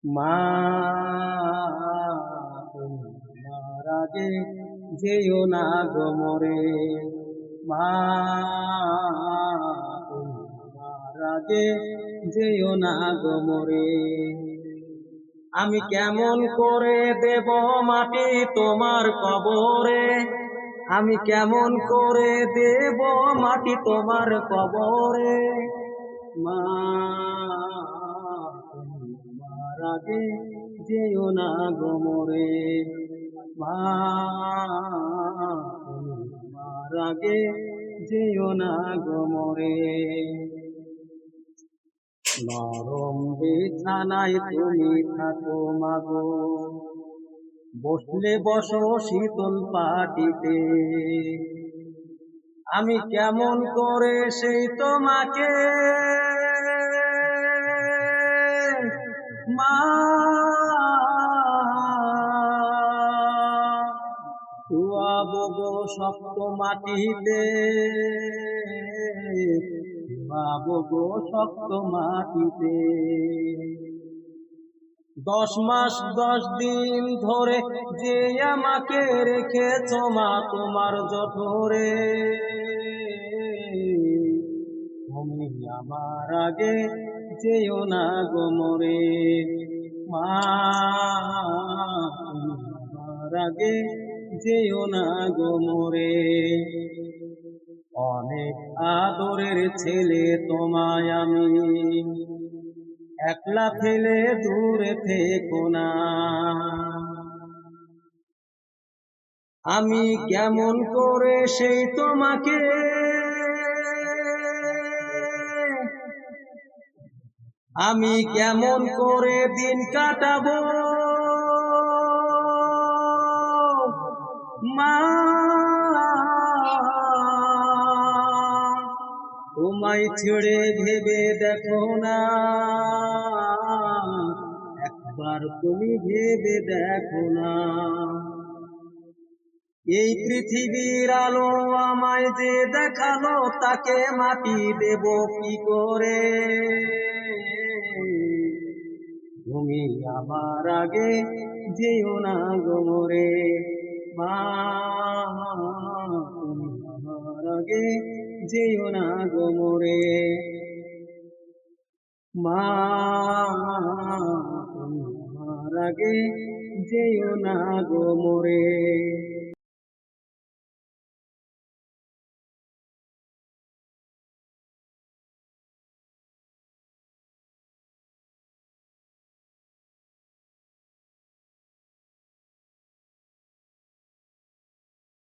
মা তোমার আগে যেও না গো মোরে, মা তোমার আগে যেও না গো মোরে। আমি কেমন করে দেব মাটি তোমার কবরে, আমি কেমন করে দেব মাটি তোমার কবরে। মা তোমার আগে যেও না গো মোরে, মা তোমার আগে যেও না গো মোরে। নরম বিছানায় তুমি থাকো মাগো, বসলে বসো শীতল পাটিতে। আমি কেমন করে সেই তোমাকে মা শুয়াবো গো শক্ত মাটিতে, শুয়াবো গো শক্ত মাটিতে। 10 মাস 10 দিন ধরে যে আমাকে রেখেছ মা তোমার জঠরে, তুমি আমার আগে যেও না গো মোরে, মা তুমি আমার আগে যেও না গো মোরে। অনেক আদরের ছেলে তোমায় আমি, একলা ফেলে দূরে থেকো না। আমি কেমন করে সেই তোমাকে আমি কেমন করে দিন কাটাবো মা, তোমায় ছেড়ে ভেবে দেখো না, একবার তুমি ভেবে দেখো না। এই পৃথিবীর আলো আমায় যে দেখালো, তাকে মাটি দেব কি করে। তুমি আমার আগে যেও না গো মোরে, মা তুমি আমার আগে যেও না গো মোরে, মা তুমি আমার আগে যেও না গো মোরে।